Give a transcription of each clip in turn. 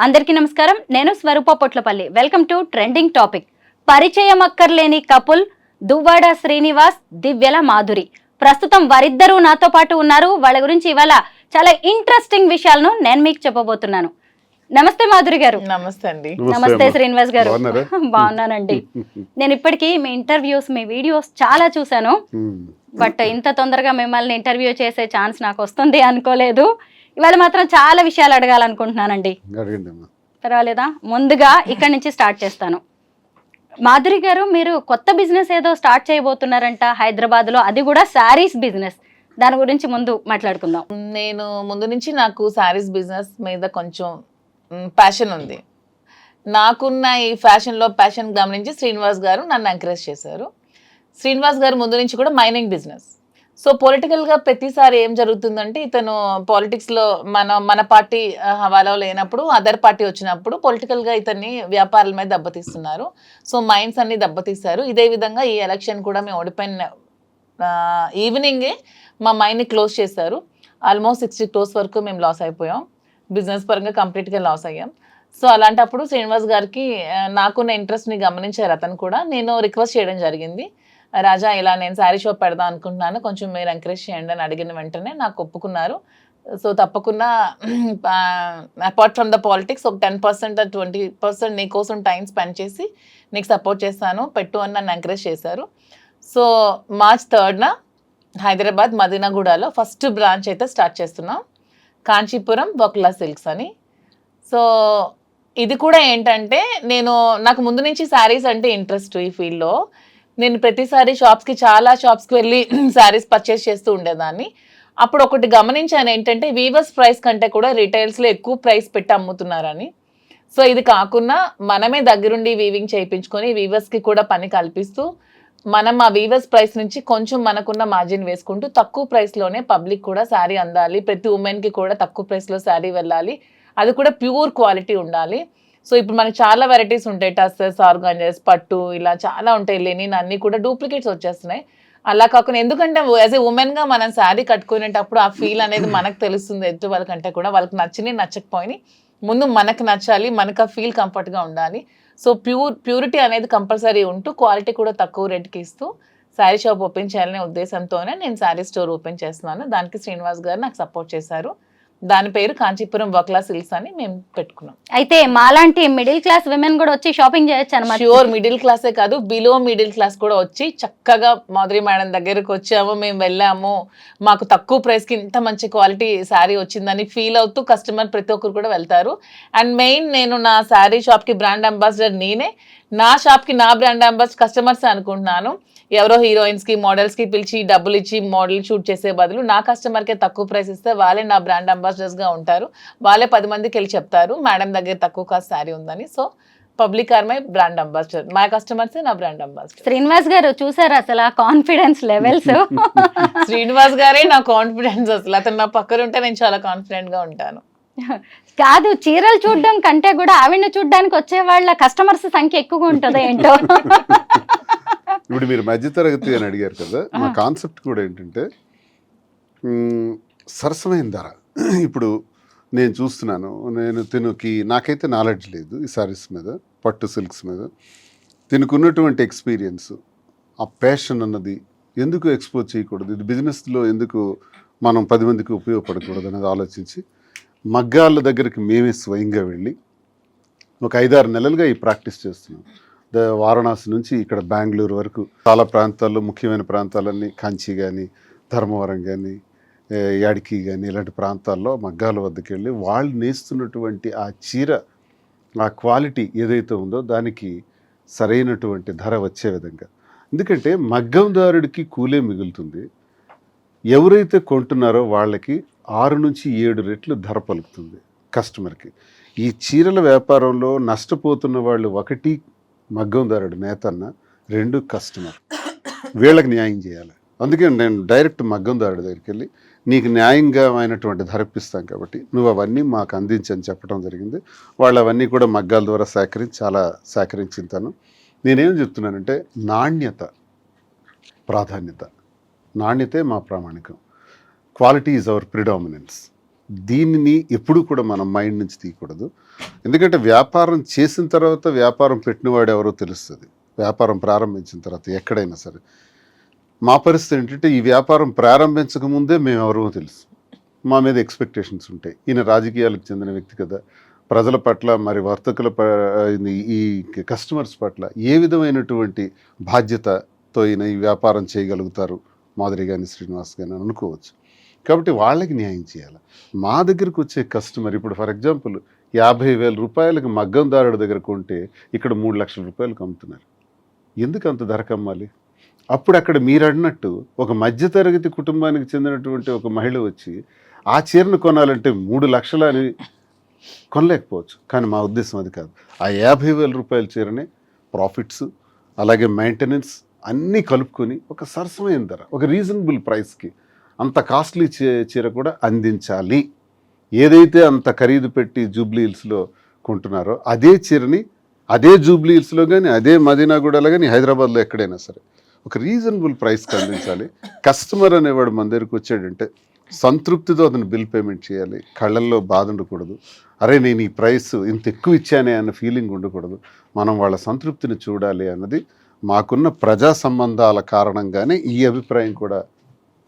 అందరికీ నమస్కారం. నేను Swaroopa Potlapalli. Welcome to trending topic. పరిచయం అక్కర్లేని కపుల్ దువ్వాడ శ్రీనివాస్, దివ్యల మాధురి. ప్రస్తుతం వారిద్దరూ నాతో పాటు ఉన్నారు. వాళ్ళ గురించి ఇవాళ చాలా ఇంట్రెస్టింగ్ విషయాలను నేను మీకు చెప్పబోతున్నాను. నమస్తే మాధురి గారు. నమస్తే అండి. నమస్తే శ్రీనివాస్ గారు. బాగున్నానండి. నేను ఇప్పటికీ మీ ఇంటర్వ్యూస్, మీ వీడియోస్ చాలా చూశాను. బట్ ఇంత తొందరగా మిమ్మల్ని ఇంటర్వ్యూ చేసే ఛాన్స్ నాకు వస్తుంది అనుకోలేదు. ఇవాళ మాత్రం చాలా విషయాలు అడగాలనుకుంటున్నానండి. పర్వాలేదా? ముందుగా ఇక్కడి నుంచి స్టార్ట్ చేస్తాను. మాధురి గారు, మీరు కొత్త బిజినెస్ ఏదో స్టార్ట్ చేయబోతున్నారంట హైదరాబాద్ లో, అది కూడా శారీస్ బిజినెస్. దాని గురించి ముందు మాట్లాడుకుందాం. నేను ముందు నుంచి నాకు శారీస్ బిజినెస్ మీద కొంచెం ప్యాషన్ ఉంది. నాకున్న ఈ ఫ్యాషన్లో ప్యాషన్ గమనించి శ్రీనివాస్ గారు నన్ను ఎంకరేజ్ చేశారు. శ్రీనివాస్ గారు ముందు నుంచి కూడా మైనింగ్ బిజినెస్. సో పొలిటికల్గా ప్రతిసారి ఏం జరుగుతుందంటే, ఇతను పాలిటిక్స్లో మన పార్టీ హవాలో లేనప్పుడు అదర్ పార్టీ వచ్చినప్పుడు పొలిటికల్గా ఇతన్ని వ్యాపారాల మీద దెబ్బతీస్తున్నారు. సో మైండ్స్ అన్ని దెబ్బతీశారు. ఇదే విధంగా ఈ ఎలక్షన్ కూడా మేము ఓడిపోయిన ఈవినింగే మా మైండ్ని క్లోజ్ చేశారు. ఆల్మోస్ట్ 60 crores వరకు మేము లాస్ అయిపోయాం. బిజినెస్ పరంగా కంప్లీట్గా లాస్ అయ్యాం. సో అలాంటప్పుడు శ్రీనివాస్ గారికి నాకున్న ఇంట్రెస్ట్ని గమనించారు. అతను కూడా నేను రిక్వెస్ట్ చేయడం జరిగింది, రాజా ఇలా నేను శారీ షాప్ పెడదాం అనుకుంటున్నాను, కొంచెం మీరు ఎంకరేజ్ చేయండి అని అడిగిన వెంటనే నాకు ఒప్పుకున్నారు. సో తప్పకుండా అపార్ట్ ఫ్రమ్ ద పాలిటిక్స్ ఒక 10% 20% నీ కోసం టైం స్పెండ్ చేసి నీకు సపోర్ట్ చేస్తాను, పెట్టు అని నన్ను ఎంకరేజ్ చేశారు. సో March 3rd హైదరాబాద్ మదీనాగూడలో ఫస్ట్ బ్రాంచ్ అయితే స్టార్ట్ చేస్తున్నాం, కాంచీపురం వక్లా సిల్క్స్ అని. సో ఇది కూడా ఏంటంటే, నాకు ముందు నుంచి శారీస్ అంటే ఇంట్రెస్ట్. ఈ ఫీల్డ్లో నేను ప్రతిసారి చాలా షాప్స్కి వెళ్ళి శారీస్ పర్చేస్ చేస్తూ ఉండేదాన్ని. అప్పుడు ఒకటి గమనించాను ఏంటంటే, వీవర్స్ ప్రైస్ కంటే కూడా రిటైల్స్లో ఎక్కువ ప్రైస్ పెట్టి అమ్ముతున్నారని. సో ఇది కాకుండా మనమే దగ్గరుండి వీవింగ్ చేయించుకొని వీవర్స్కి కూడా పని కల్పిస్తూ మనం ఆ వీవర్స్ ప్రైస్ నుంచి కొంచెం మనకున్న మార్జిన్ వేసుకుంటూ తక్కువ ప్రైస్లోనే పబ్లిక్ కూడా శారీ అందాలి, ప్రతి ఉమెన్కి కూడా తక్కువ ప్రైస్లో శారీ వెళ్ళాలి, అది కూడా ప్యూర్ క్వాలిటీ ఉండాలి. సో ఇప్పుడు మనకి చాలా వెరైటీస్ ఉంటాయి, టస్సెస్, ఆర్గాంజెస్, పట్టు, ఇలా చాలా ఉంటాయి. లెనిన్ అన్నీ కూడా డూప్లికేట్స్ వచ్చేస్తున్నాయి. అలా కాకుండా, ఎందుకంటే యాజ్ ఏ ఉమెన్గా మనం శారీ కట్టుకునేటప్పుడు ఆ ఫీల్ అనేది మనకు తెలుస్తుంది. ఎదుటి వాళ్ళకంటే కూడా వాళ్ళకి నచ్చినాయి నచ్చకపోయినాయి, ముందు మనకు నచ్చాలి, మనకు ఆ ఫీల్ కంఫర్ట్గా ఉండాలి. సో ప్యూరిటీ అనేది కంపల్సరీ ఉంటూ క్వాలిటీ కూడా తక్కువ రేట్కి ఇస్తూ శారీ షాప్ ఓపెన్ చేయాలనే ఉద్దేశంతోనే నేను శారీ స్టోర్ ఓపెన్ చేస్తున్నాను. దానికి శ్రీనివాస్ గారు నాకు సపోర్ట్ చేశారు. దాని పేరు కాంచీపురం వక్లా సిల్క్స్ అని మేము పెట్టుకున్నాం. అయితే మాలాంటి మిడిల్ క్లాస్ విమెన్ కూడా వచ్చి షాపింగ్ చేయొచ్చు అన్నమాట. ష్యూర్, మిడిల్ క్లాసే కాదు, బిలో మిడిల్ క్లాస్ కూడా వచ్చి చక్కగా మాధురి మేడం దగ్గరకు వచ్చాము, మేము వెళ్ళాము, మాకు తక్కువ ప్రైస్కి ఇంత మంచి క్వాలిటీ శారీ వచ్చిందని ఫీల్ అవుతూ కస్టమర్ ప్రతి ఒక్కరు కూడా వెళ్తారు. అండ్ మెయిన్, నేను నా శారీ షాప్కి బ్రాండ్ అంబాసిడర్ నేనే, నా షాప్కి నా బ్రాండ్ అంబాసిడర్ కస్టమర్స్ అనుకుంటున్నాను. ఎవరో హీరోయిన్స్కి, మోడల్స్కి పిలిచి డబ్బులు ఇచ్చి మోడల్ షూట్ చేసే బదులు నా కస్టమర్కే తక్కువ ప్రైస్ ఇస్తే వాళ్ళే నా బ్రాండ్ అంబాసిడర్స్గా ఉంటారు. వాళ్ళే 10 మందికి వెళ్ళి చెప్తారు మేడం దగ్గర తక్కువ కాస్ట్ శారీ ఉందని. So public are my brand ambassador, మా కస్టమర్సే నా బ్రాండ్ అంబాసిడర్. శ్రీనివాస్ గారు చూసారు అసలు ఆ కాన్ఫిడెన్స్ లెవెల్స్. శ్రీనివాస్ గారే నా కాన్ఫిడెన్స్. అసలు అతను నా పక్కన ఉంటే నేను చాలా కాన్ఫిడెంట్గా ఉంటాను. కాదు, చీరలు చూడడం కంటే కూడా ఆవిడని చూడడానికి వచ్చే వాళ్ళ కస్టమర్స్ సంఖ్య ఎక్కువగా ఉంటుందో ఏంటో. ఇప్పుడు మీరు మధ్యతరగతి అని అడిగారు కదా, మా కాన్సెప్ట్ కూడా ఏంటంటే సరసమైన ధర. ఇప్పుడు నేను చూస్తున్నాను, నాకైతే నాలెడ్జ్ లేదు ఈ సారీస్ మీద, పట్టు సిల్క్స్ మీద. తినుకున్నటువంటి ఎక్స్పీరియన్స్, ఆ ప్యాషన్ అన్నది ఎందుకు ఎక్స్పోజ్ చేయకూడదు, ఇది బిజినెస్లో ఎందుకు మనం 10 మందికి ఉపయోగపడకూడదు అనేది ఆలోచించి మగ్గాళ్ళ దగ్గరికి మేమే స్వయంగా వెళ్ళి ఒక 5-6 నెలలుగా ఈ ప్రాక్టీస్ చేస్తున్నాం. వారణాసి నుంచి ఇక్కడ బెంగళూరు వరకు చాలా ప్రాంతాల్లో, ముఖ్యమైన ప్రాంతాలన్నీ కంచి కానీ, ధర్మవరం కానీ, యాడికి కానీ, ఇలాంటి ప్రాంతాల్లో మగ్గాల వద్దకు వెళ్ళి వాళ్ళు నేస్తున్నటువంటి ఆ చీర, ఆ క్వాలిటీ ఏదైతే ఉందో దానికి సరైనటువంటి ధర వచ్చే విధంగా. ఎందుకంటే మగ్గందారుడికి కూలే మిగులుతుంది, ఎవరైతే కొంటున్నారో వాళ్ళకి 6 నుంచి 7 రెట్లు ధర పలుకుతుంది కస్టమర్కి. ఈ చీరల వ్యాపారంలో నష్టపోతున్న వాళ్ళు, 1 మగ్గందారుడు నేతన్న, 2 కస్టమర్. వీళ్ళకి న్యాయం చేయాలి. అందుకే నేను డైరెక్ట్ మగ్గందారుడి దగ్గరికి వెళ్ళి నీకు న్యాయంగా అయినటువంటి ధర ఇప్పిస్తాం కాబట్టి నువ్వు అవన్నీ మాకు అందించని చెప్పడం జరిగింది. వాళ్ళు అవన్నీ కూడా మగ్గాల ద్వారా చాలా సేకరించుతాను. నేనేం చెప్తున్నానంటే, నాణ్యత ప్రాధాన్యత, నాణ్యతే మా ప్రామాణికం. Quality is our predominance. దీనిని ఎప్పుడూ కూడా మనం మైండ్ నుంచి తీయకూడదు. ఎందుకంటే వ్యాపారం చేసిన తర్వాత వ్యాపారం పెట్టినవాడు ఎవరో తెలుస్తుంది. వ్యాపారం ప్రారంభించిన తర్వాత ఎక్కడైనా సరే. మా పరిస్థితి ఏంటంటే ఈ వ్యాపారం ప్రారంభించక ముందే మేము ఎవరో తెలుసు. మా మీద ఎక్స్పెక్టేషన్స్ ఉంటాయి. ఈయన రాజకీయాలకు చెందిన వ్యక్తి కదా, ప్రజల పట్ల మరి వర్తకుల ఈ కస్టమర్స్ పట్ల ఏ విధమైనటువంటి బాధ్యతతో ఈయన ఈ వ్యాపారం చేయగలుగుతారు మాధురి కానీ శ్రీనివాస్ కానీ అనుకోవచ్చు. కాబట్టి వాళ్ళకి న్యాయం చేయాలి. మా దగ్గరకు వచ్చే కస్టమర్ ఇప్పుడు ఫర్ ఎగ్జాంపుల్ 50,000 రూపాయలకు మగ్గందారుడి దగ్గర కొంటే ఇక్కడ 3 లక్షల రూపాయలకు అమ్ముతున్నారు. ఎందుకు అంత ధరకు అమ్మాలి? అప్పుడు అక్కడ మీరు అన్నట్టు ఒక మధ్యతరగతి కుటుంబానికి చెందినటువంటి ఒక మహిళ వచ్చి ఆ చీరను కొనాలంటే 3 లక్షలు అని కొనలేకపోవచ్చు. కానీ మా ఉద్దేశం అది కాదు. ఆ 50,000 రూపాయల చీరనే ప్రాఫిట్స్ అలాగే మెయింటెనెన్స్ అన్నీ కలుపుకొని ఒక సరసమైన ధర, ఒక రీజనబుల్ ప్రైస్కి అంత కాస్ట్లీ చీర కూడా అందించాలి. ఏదైతే అంత ఖరీదు పెట్టి జూబ్లీ హిల్స్లో కొంటున్నారో అదే చీరని అదే జూబ్లీ హిల్స్లో కానీ అదే మదీనాగూడలో కానీ హైదరాబాద్లో ఎక్కడైనా సరే ఒక రీజనబుల్ ప్రైస్కి అందించాలి. కస్టమర్ అనేవాడు మన దగ్గరికి వచ్చాడంటే సంతృప్తితో అతను బిల్ పేమెంట్ చేయాలి. కళ్ళల్లో బాధ ఉండకూడదు. అరే నేను ఈ ప్రైస్ ఇంత ఎక్కువ ఇచ్చానే అన్న ఫీలింగ్ ఉండకూడదు. మనం వాళ్ళ సంతృప్తిని చూడాలి అన్నది మాకున్న ప్రజా సంబంధాల కారణంగానే ఈ అభిప్రాయం కూడా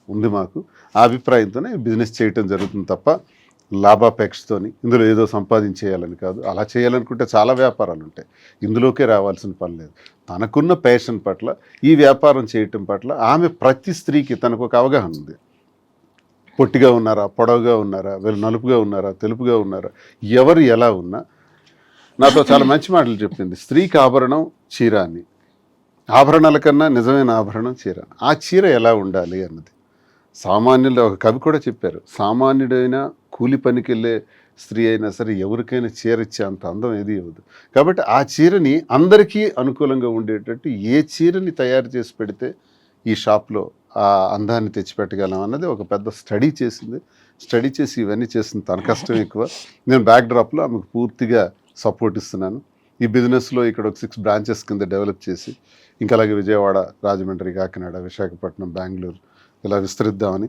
ఉంది మాకు. ఆ అభిప్రాయంతోనే బిజినెస్ చేయటం జరుగుతుంది తప్ప లాభాపేక్షతోని ఇందులో ఏదో సంపాదించేయాలని కాదు. అలా చేయాలనుకుంటే చాలా వ్యాపారాలు ఉంటాయి, ఇందులోకే రావాల్సిన పని లేదు. తనకున్న ప్యాషన్ పట్ల ఈ వ్యాపారం చేయటం పట్ల ఆమె ప్రతి స్త్రీకి తనకు ఒక అవగాహన ఉంది. పొట్టిగా ఉన్నారా, పొడవుగా ఉన్నారా, వీళ్ళు నలుపుగా ఉన్నారా, తెలుపుగా ఉన్నారా, ఎవరు ఎలా ఉన్నా నాతో చాలా మంచి మాటలు చెప్పింది. స్త్రీకి ఆభరణం చీర అని, ఆభరణాల కన్నా నిజమైన ఆభరణం చీర. ఆ చీర ఎలా ఉండాలి అన్నది సామాన్యులు, ఒక కవి కూడా చెప్పారు, సామాన్యుడైన కూలి పనికి వెళ్ళే స్త్రీ అయినా సరే ఎవరికైనా చీర ఇచ్చే అంత అందం ఏది ఇవ్వదు. కాబట్టి ఆ చీరని అందరికీ అనుకూలంగా ఉండేటట్టు ఏ చీరని తయారు చేసి పెడితే ఈ షాప్లో ఆ అందాన్ని తెచ్చిపెట్టగలం అన్నది ఒక పెద్ద స్టడీ చేసింది. స్టడీ చేసి ఇవన్నీ చేసింది. తన కష్టం ఎక్కువ. నేను బ్యాక్డ్రాప్లో ఆమెకు పూర్తిగా సపోర్ట్ ఇస్తున్నాను. ఈ బిజినెస్లో ఇక్కడ ఒక 6 బ్రాంచెస్ కింద డెవలప్ చేసి ఇంకా అలాగే విజయవాడ, రాజమండ్రి, కాకినాడ, విశాఖపట్నం, బెంగళూరు ఇలా విస్తరిద్దామని,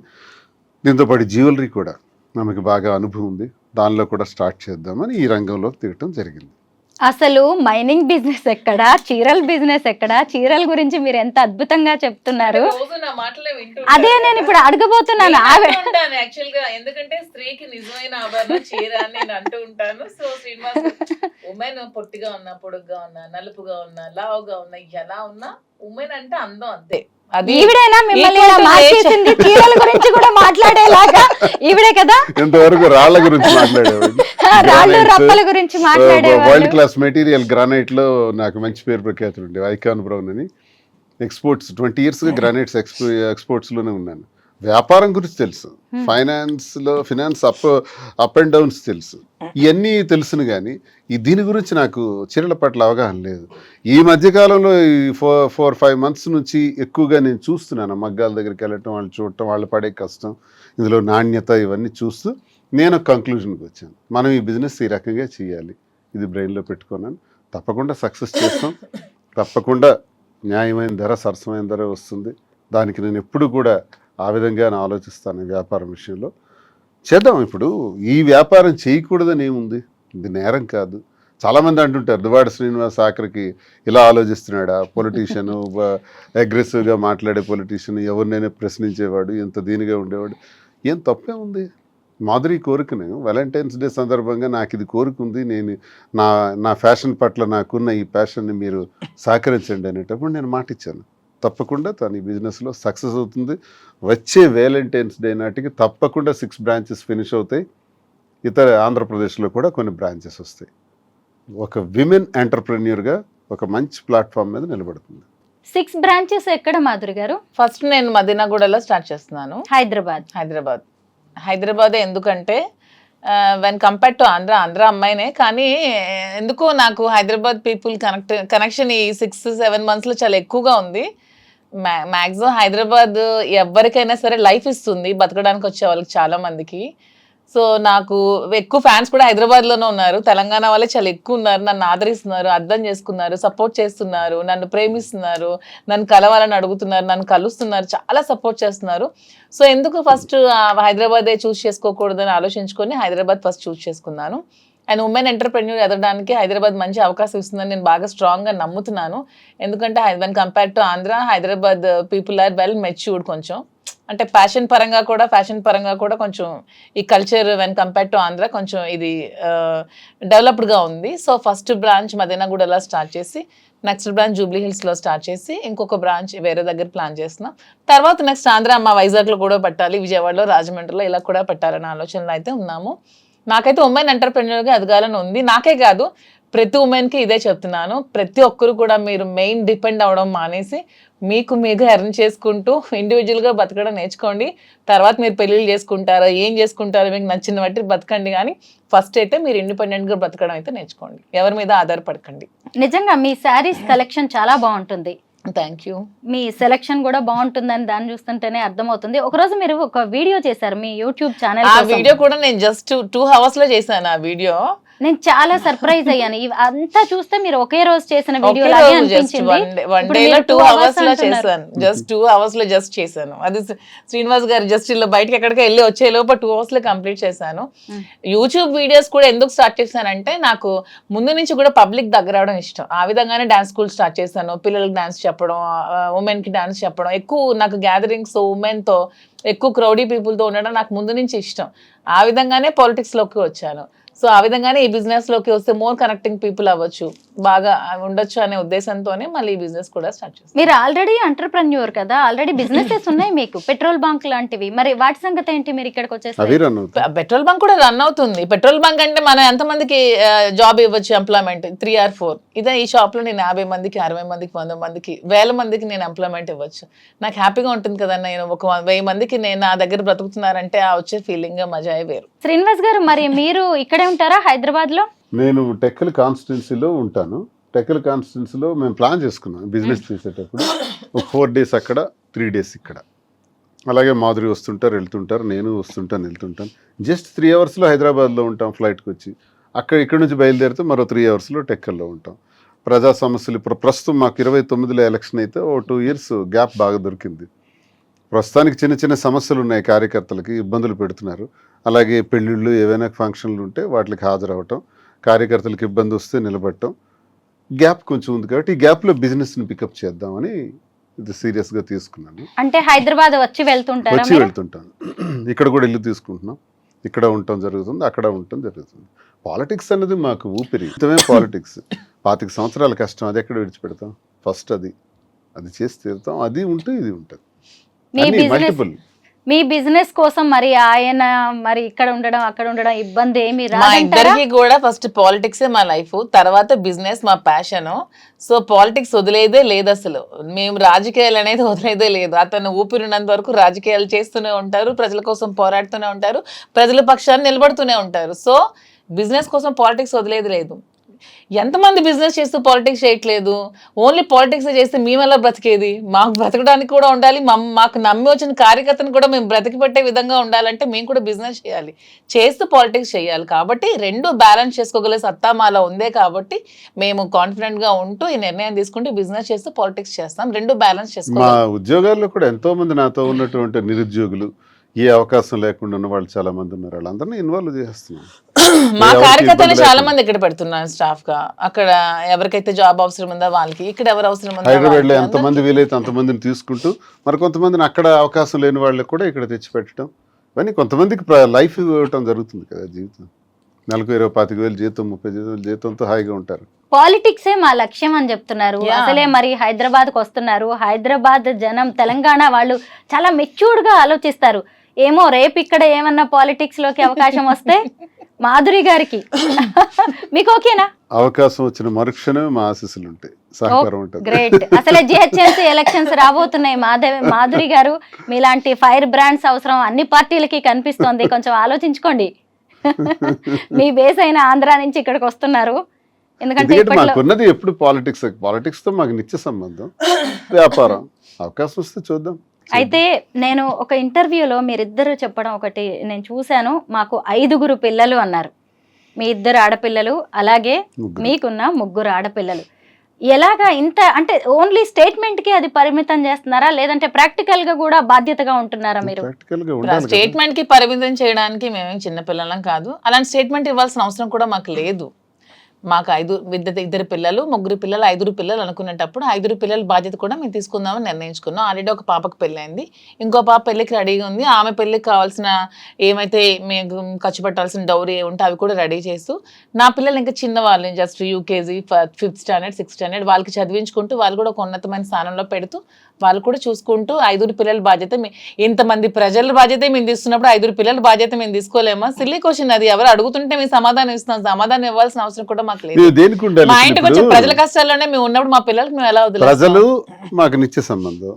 దీంతోపాటు జ్యువెలరీ కూడా ఆమెకు బాగా అనుభవం ఉంది, దానిలో కూడా స్టార్ట్ చేద్దామని ఈ రంగంలోకి దిగటం జరిగింది. అసలు మైనింగ్ బిజినెస్ ఎక్కడ, చీరల బిజినెస్ ఎక్కడ, చీరల గురించి మీరు ఎంత అద్భుతంగా చెప్తున్నారు. అదే నేను ఇప్పుడు అడగబోతున్నాను. యాక్చువల్ గా ఎందుకంటే స్త్రీకి నిజమైన ఆభరణం చీర అని నేను అంటూ ఉంటాను. సో శ్రీనివాస్ ఉమెన్ పొట్టిగా ఉన్నా, పొడుగ్గా ఉన్నా, నలుపుగా ఉన్నా, లావుగా ఉన్నా, ఎలా ఉన్నా ఉమెన్ అంటే అందం అంతే. ఈవిడేనా మిమ్మల్ని ఇలా మార్చేసింది? చీరల గురించి కూడా మాట్లాడేలాగా ఈవిడే కదా. ఇంతవరకు రాళ్ల గురించి మాట్లాడేవాడు, రాళ్ళు రప్పల గురించి మాట్లాడేవాడు. వరల్డ్ క్లాస్ మెటీరియల్ గ్రానైట్ లో నాకు మంచి పేరు ప్రఖ్యాతులు ఉండే ఐకాన్ బ్రౌన్ అని. ఎక్స్పోర్ట్స్ 20 years గ్రానైట్స్ ఎక్స్పోర్ట్స్ లోనే ఉన్నాను. వ్యాపారం గురించి తెలుసు, ఫైనాన్స్ అప్ అండ్ డౌన్స్ తెలుసు, ఇవన్నీ తెలుసును. కానీ దీని గురించి నాకు చీరల పట్ల అవగాహన లేదు. ఈ మధ్యకాలంలో ఈ 4-5 months నుంచి ఎక్కువగా నేను చూస్తున్నాను. మగ్గాల దగ్గరికి వెళ్ళటం, వాళ్ళు చూడటం, వాళ్ళు పడే కష్టం, ఇందులో నాణ్యత, ఇవన్నీ చూస్తూ నేను ఒక కంక్లూజన్కి వచ్చాను. మనం ఈ బిజినెస్ ఈ రకంగా చేయాలి, ఇది బ్రెయిన్లో పెట్టుకున్నాను. తప్పకుండా సక్సెస్ చేస్తాం. తప్పకుండా న్యాయమైన ధర, సరసమైన ధర వస్తుంది. దానికి నేను ఎప్పుడు కూడా ఆ విధంగా ఆలోచిస్తాను. వ్యాపారం విషయంలో చేద్దాం. ఇప్పుడు ఈ వ్యాపారం చేయకూడదని ఏముంది, ఇది నేరం కాదు. చాలామంది అంటుంటారు దువ్వాడ శ్రీనివాస్ ఆఖరికి ఇలా ఆలోచిస్తున్నాడా, పొలిటీషియన్, అగ్రెసివ్గా మాట్లాడే పొలిటీషియన్, ఎవరినైనా ప్రశ్నించేవాడు, ఎంత దీనిగా ఉండేవాడు. ఏం తప్పే ఉంది? మాధురి కోరికను వ్యాలంటైన్స్ డే సందర్భంగా నాకు ఇది కోరిక ఉంది, నేను నా ఫ్యాషన్ పట్ల నాకున్న ఈ ప్యాషన్ని మీరు సహకరించండి అనేటప్పుడు నేను మాట ఇచ్చాను. తప్పకుండా తను ఈ బిజినెస్లో సక్సెస్ అవుతుంది. వచ్చే వ్యాలంటైన్స్ డే నాటికి తప్పకుండా 6 branches ఫినిష్ అవుతాయి. ఇతర ఆంధ్రప్రదేశ్లో కూడా కొన్ని బ్రాంచెస్ వస్తాయి. ఒక విమెన్ ఎంటర్ప్రెన్యూర్గా ఒక మంచి ప్లాట్ఫామ్ మీద నిలబడుతుంది. 6 branches ఎక్కడ మాధురి గారు? ఫస్ట్ నేను మదీనాగూడలో స్టార్ట్ చేస్తున్నాను. హైదరాబాదే. ఎందుకంటే వెన్ కంపేర్ టు ఆంధ్ర అమ్మాయినే, కానీ ఎందుకో నాకు హైదరాబాద్ పీపుల్ కనెక్షన్ ఈ 6-7 monthsలో చాలా ఎక్కువగా ఉంది. మ్యాక్సిమం హైదరాబాద్ ఎవరికైనా సరే లైఫ్ ఇస్తుంది, బతకడానికి వచ్చే వాళ్ళకి చాలా మందికి. సో నాకు ఎక్కువ ఫ్యాన్స్ కూడా హైదరాబాద్లోనే ఉన్నారు. తెలంగాణ వాళ్ళే చాలా ఎక్కువ ఉన్నారు. నన్ను ఆదరిస్తున్నారు, అర్థం చేసుకున్నారు, సపోర్ట్ చేస్తున్నారు, నన్ను ప్రేమిస్తున్నారు, నన్ను కలవాలని అడుగుతున్నారు, నన్ను కలుస్తున్నారు, చాలా సపోర్ట్ చేస్తున్నారు. సో ఎందుకు ఫస్ట్ హైదరాబాదే చూస్ చేసుకోకూడదని ఆలోచించుకొని హైదరాబాద్ ఫస్ట్ చూస్ చేసుకున్నాను. అండ్ ఉమెన్ ఎంటర్ప్రెన్యూర్ ఎదగడానికి హైదరాబాద్ మంచి అవకాశం ఇస్తుందని నేను బాగా స్ట్రాంగ్గా నమ్ముతున్నాను. ఎందుకంటే when compare to Andhra, Hyderabad people are well matured. కొంచెం అంటే ఫ్యాషన్ పరంగా కూడా కొంచెం ఈ culture when compare to Andhra కొంచెం ఇది డెవలప్డ్గా ఉంది. సో ఫస్ట్ బ్రాంచ్ మదీనాగూడలో స్టార్ట్ చేసి, నెక్స్ట్ బ్రాంచ్ జూబ్లీ హిల్స్లో స్టార్ట్ చేసి, ఇంకొక బ్రాంచ్ వేరే దగ్గర ప్లాన్ చేస్తున్నాం. తర్వాత నెక్స్ట్ ఆంధ్ర వైజాగ్లో కూడా పెట్టాలి, విజయవాడలో, రాజమండ్రిలో ఇలా కూడా పెట్టాలనే ఆలోచనలో అయితే ఉన్నాము. నాకైతే ఉమెన్ ఎంటర్ప్రెన్యూర్గా ఎదగాలని ఉంది. నాకే కాదు, ప్రతి ఉమెన్కి ఇదే చెప్తున్నాను. ప్రతి ఒక్కరు కూడా మీరు మెయిన్ డిపెండ్ అవ్వడం మానేసి మీకు ఎర్న్ చేసుకుంటూ ఇండివిజువల్గా బతకడం నేర్చుకోండి. తర్వాత మీరు పెళ్ళిళ్ళు చేసుకుంటారో ఏం చేసుకుంటారో మీకు నచ్చిన బట్టి బతకండి, కానీ ఫస్ట్ అయితే మీరు ఇండిపెండెంట్గా బతకడం అయితే నేర్చుకోండి. ఎవరి మీద ఆధారపడకండి. నిజంగా మీ శారీస్ కలెక్షన్ చాలా బాగుంటుంది. Thank you. మీ సెలక్షన్ కూడా బాగుంటుందని దాన్ని చూస్తుంటేనే అర్థమవుతుంది. ఒకరోజు మీరు ఒక వీడియో చేశారు మీ యూట్యూబ్ ఛానల్. ఆ వీడియో కూడా నేను జస్ట్ 2 hours లో చేశాను. ఆ వీడియో నేను చాలా సర్ప్రైజ్ అయ్యాను. అంతా చూస్తే మీరు ఒకే రోజు చేసిన వీడియో లాగే అనిపించింది. వన్ డేలో 2 hours లో చేశాను. జస్ట్ 2 hours లో జస్ట్ చేశాను. అది శ్రీనివాస్ గారు జస్ట్ ఇలా బయటకి ఎక్కడికి వెళ్ళి వచ్చే లోపల 2 hours లో కంప్లీట్ చేశాను. యూట్యూబ్ వీడియోస్ కూడా ఎందుకు స్టార్ట్ చేశానంటే నాకు ముందు నుంచి కూడా పబ్లిక్ దగ్గర అవడం ఇష్టం. ఆ విధంగానే డాన్స్ స్కూల్ స్టార్ట్ చేశాను. పిల్లలకి డాన్స్ చెప్పడం, ఉమెన్ కి డాన్స్ చెప్పడం, ఎక్కువ నాకు గ్యాదరింగ్స్ ఉమెన్ తో ఎక్కువ క్రౌడీ పీపుల్తో ఉండడం నాకు ముందు నుంచి ఇష్టం. ఆ విధంగానే పాలిటిక్స్ లోకి వచ్చాను. సో ఆ విధంగానే ఈ బిజినెస్ లోకి వస్తే మోర్ కనెక్టింగ్ పీపుల్ అవ్వచ్చు, బాగా ఉండొచ్చు అనే ఉద్దేశంతోనే మళ్ళీ ఈ బిజినెస్ కూడా స్టార్ట్ చేస్తాను. మీరు ఆల్రెడీ ఎంటర్ప్రెన్యూర్ కదా, ఆల్రెడీ బిజినెసెస్ ఉన్నాయి మీకు, పెట్రోల్ బంక్ లాంటివి. మరి వాటి సంగతి ఏంటి? మీరు ఇక్కడికి వచ్చేసి పెట్రోల్ బంక్ కూడా రన్ అవుతుంది. పెట్రోల్ బంక్ అంటే మనం ఎంతమందికి జాబ్ ఇవ్వచ్చు, ఎంప్లాయ్మెంట్ 3 or 4. ఇదే ఈ షాప్ లో నేను 50 మందికి, 60 మందికి, 100 మందికి, 1000 మందికి నేను ఎంప్లాయ్మెంట్ ఇవ్వచ్చు. నాకు హ్యాపీగా ఉంటుంది కదా. నేను ఒక 1000 మందికి నేను నా దగ్గర బ్రతుకుతున్నారంటే ఆ వచ్చే ఫీలింగ్ మజాయే వేరు. శ్రీనివాస్ గారు, మరి మీరు ఇక్కడే ఉంటారా హైదరాబాద్ లో? నేను టెక్కల్ కాన్స్టిట్యున్సీలో ఉంటాను. టెక్కల్ కాన్స్టిట్యున్సీలో మేము ప్లాన్ చేసుకున్నాం బిజినెస్ చేసేటప్పుడు. ఒక 4 days అక్కడ, 3 days ఇక్కడ. అలాగే మాధురి వస్తుంటారు, వెళ్తుంటారు, నేను వస్తుంటాను, వెళ్తుంటాను. జస్ట్ 3 hours హైదరాబాద్లో ఉంటాం ఫ్లైట్కి వచ్చి. ఇక్కడ నుంచి బయలుదేరితే మరో 3 hours టెక్కల్లో ఉంటాం. ప్రజా సమస్యలు ఇప్పుడు ప్రస్తుతం మాకు 29లో ఎలక్షన్ అయితే ఓ 2 years గ్యాప్ బాగా దొరికింది. ప్రస్తుతానికి చిన్న చిన్న సమస్యలు ఉన్నాయి, కార్యకర్తలకి ఇబ్బందులు పెడుతున్నారు. అలాగే పెళ్ళిళ్ళు, ఏవైనా ఫంక్షన్లు ఉంటే వాటికి హాజరవటం, కార్యకర్తలకు ఇబ్బంది వస్తే నిలబడటం, గ్యాప్ కొంచెం ఉంది కాబట్టి ఈ గ్యాప్లో బిజినెస్ని పికప్ చేద్దామని ఇది సీరియస్గా తీసుకున్నాను. అంటే హైదరాబాద్ వచ్చి వెళ్తుంటాను. ఇక్కడ కూడా ఇల్లు తీసుకుంటున్నాం, ఇక్కడ ఉండటం జరుగుతుంది, అక్కడ ఉండటం జరుగుతుంది. పాలిటిక్స్ అన్నది మాకు ఊపిరి, పాలిటిక్స్ 25 సంవత్సరాల కష్టం, అది ఎక్కడ విడిచిపెడతాం? ఫస్ట్ అది చేసి తీరుతాం. అది ఉంటే ఇది ఉంటుంది. మల్టిపుల్ మీ బిజినెస్ కోసం మరి ఆయన మరి ఇక్కడ ఉండడం, అక్కడ ఉండడం ఇబ్బంది ఏమి రాదంటారా? మా ఇద్దరికి కూడా ఫస్ట్ పాలిటిక్స్ మా లైఫ్, తర్వాత బిజినెస్ మా ప్యాషన్. సో పాలిటిక్స్ వదిలేదే లేదు అసలు. మేము రాజకీయాలు అనేది వదిలేదే లేదు. అతను ఊపిరినంత వరకు రాజకీయాలు చేస్తూనే ఉంటారు, ప్రజల కోసం పోరాడుతూనే ఉంటారు, ప్రజల పక్షాన్ని నిలబడుతూనే ఉంటారు. సో బిజినెస్ కోసం పాలిటిక్స్ వదిలేది లేదు. ఎంతమంది బిజినెస్ చేస్తూ పాలిటిక్స్ చేయట్లేదు? ఓన్లీ పాలిటిక్స్ చేస్తే మేము ఎలా బ్రతికేది? మాకు బ్రతకడానికి కూడా ఉండాలి, మాకు నమ్మి వచ్చిన కార్యకర్తను కూడా మేము బ్రతికి పెట్టే విధంగా ఉండాలంటే మేము కూడా బిజినెస్ చేయాలి, చేస్తూ పాలిటిక్స్ చేయాలి. కాబట్టి 2 బ్యాలెన్స్ చేసుకోగల సత్తా మాలో ఉందే కాబట్టి మేము కాన్ఫిడెంట్గా ఉంటూ ఈ నిర్ణయం తీసుకుంటూ బిజినెస్ చేస్తూ పాలిటిక్స్ చేస్తాం. 2 బ్యాలెన్స్ చేసుకోవాలి. మా ఉద్యోగాల్లో కూడా ఎంతో మంది నాతో ఉన్నటువంటి నిరుద్యోగులు, ఏ అవకాశం లేకుండా ఉన్న వాళ్ళు చాలా మంది ఉన్నారు. వాళ్ళందరినీ ఇన్వాల్వ్ చేస్తున్నాం. మా కార్యకర్తలు చాలా మంది ఇక్కడ పెడుతున్నాను స్టాఫ్ గా. అక్కడ ఎవరికైతే జాబ్ అవసరం ఉందో వాళ్ళకి, ఇక్కడ ఎవరు అవసరం ఉందో హైదరాబాద్ లో ఎంతమంది వీలైతే అంతమందిని తీసుకుంటూ మరి కొంతమందిని అక్కడ అవకాశం లేని వాళ్ళకి కూడా ఇక్కడ తెచ్చిపెట్టడం, ఇవన్నీ కొంతమందికి లైఫ్ ఇవ్వటం జరుగుతుంది కదా. జీవితం నెలకు 25,000 జీతం, 30,000 జీతంతో హాయిగా ఉంటారు. పాలిటిక్సే మా లక్ష్యం అని చెప్తున్నారు. అసలే మరి హైదరాబాద్కి వస్తున్నారు. హైదరాబాద్ జనం, తెలంగాణ వాళ్ళు చాలా మెచ్యూర్డ్ గా ఆలోచిస్తారు. ఏమో రేపు ఇక్కడ ఏమన్నా పాలిటిక్స్ లోకి అవకాశం వస్తే మాధురి గారికి మీకు ఓకేనా? అవకాశం వచ్చిన మరుక్షణమే మా ఆశీస్సులు ఉంటాయి, సహకారం ఉంటుంది. గ్రేట్. అసలే జిహెచ్ఎంసీ ఎలక్షన్స్ రాబోతున్నాయి. మాధురి గారు, మీలాంటి ఫైర్ బ్రాండ్స్ అవసరం అన్ని పార్టీలకి కనిపిస్తోంది. కొంచెం ఆలోచించుకోండి. మీ బేస్ అయిన ఆంధ్ర నుంచి ఇక్కడికి వస్తున్నారు. ఎందుకంటే మాకున్నది ఎప్పుడు పాలిటిక్స్ తో మాకు నిత్య సంబంధం, వ్యాపారం. అవకాశం వస్తే చూద్దాం. అయితే నేను ఒక ఇంటర్వ్యూలో మీరిద్దరు చెప్పడం ఒకటి నేను చూశాను, మాకు 5 పిల్లలు అన్నారు. మీ 2 ఆడపిల్లలు, అలాగే ముగ్గురు. మీకున్న 3 ఆడపిల్లలు. ఎలాగా ఇంత అంటే ఓన్లీ స్టేట్మెంట్కి అది పరిమితం చేస్తున్నారా, లేదంటే ప్రాక్టికల్గా కూడా బాధ్యతగా ఉంటున్నారా మీరు? ప్రాక్టికల్గా ఉండాలి కదా. స్టేట్మెంట్ కి పరిమితం చేయడానికి మేమేం చిన్నపిల్లలం కాదు. అలాంటి స్టేట్మెంట్ ఇవ్వాల్సిన అవసరం కూడా మాకు లేదు. మాకు 2 పిల్లలు, 3 పిల్లలు, 5 పిల్లలు అనుకునేటప్పుడు 5 పిల్లల బాధ్యత కూడా మేము తీసుకుందామని నిర్ణయించుకున్నాం. ఆల్రెడీ ఒక పాపకు పెళ్ళైంది, ఇంకో పాప పెళ్ళికి రెడీగా ఉంది. ఆమె పెళ్ళికి కావాల్సిన ఏమైతే మేము ఖర్చు పెట్టాల్సిన డౌరీ ఉంటే అవి కూడా రెడీ చేస్తూ, నా పిల్లలు ఇంకా చిన్నవాళ్ళు, just UKG, 5th standard, 6th standard, వాళ్ళకి చదివించుకుంటూ వాళ్ళు కూడా ఒక ఉన్నతమైన స్థానంలో పెడుతూ వాళ్ళు కూడా చూసుకుంటూ 5 పిల్లల బాధ్యత ఇంతమంది ప్రజల బాధ్యత మేము తీసుకున్నప్పుడు 5 పిల్లల బాధ్యత మేము తీసుకోలేమా? సిల్లీ క్వశ్చన్ అది. ఎవరు అడుగుతుంటే మేము సమాధానం ఇస్తున్నాం. సమాధానం ఇవ్వాల్సిన అవసరం కూడా మాకు లేదు. మీరు దేనికి ఉండాలి? మా ఇంటికి వచ్చే ఇప్పుడు ప్రజల కష్టాల్లోనే మేము ఉన్నప్పుడు మా పిల్లలకి మేము ఎలా వదిలేస్తాం? ప్రజలు మాకు నిత్య సంబంధం,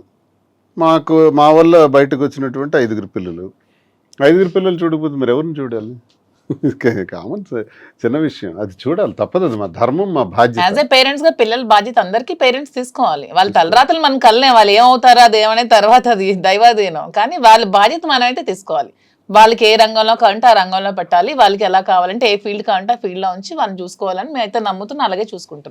మాకు మా వల్ల బయటకు వచ్చినటువంటి 5 పిల్లలు. 5 పిల్లలు చూడకపోతే మీరు ఎవరిని చూడాలి? కామన్, చిన్న విషయం, అది చూడాలి, తప్పదు, అది మా ధర్మం, మా బాధ్యత. యాజ్ ఏ పేరెంట్స్ గా పిల్లల బాధ్యత అందరికీ పేరెంట్స్ తీసుకోవాలి. వాళ్ళ తలరాతలు మనం కలనే, వాళ్ళు ఏమవుతారో అదేమనే తర్వాత అది దైవాధీనం. కానీ వాళ్ళ బాధ్యత మనం అయితే తీసుకోవాలి. వాళ్ళకి ఏ రంగంలో కావాలంటే ఆ రంగంలో పెట్టాలి. వాళ్ళకి ఎలా కావాలంటే ఏ ఫీల్డ్ కావాలంటే ఆ ఫీల్డ్లో ఉంచి వాళ్ళని చూసుకోవాలని మేమైతే నమ్ముతున్నాం, అలాగే చూసుకుంటున్నాం.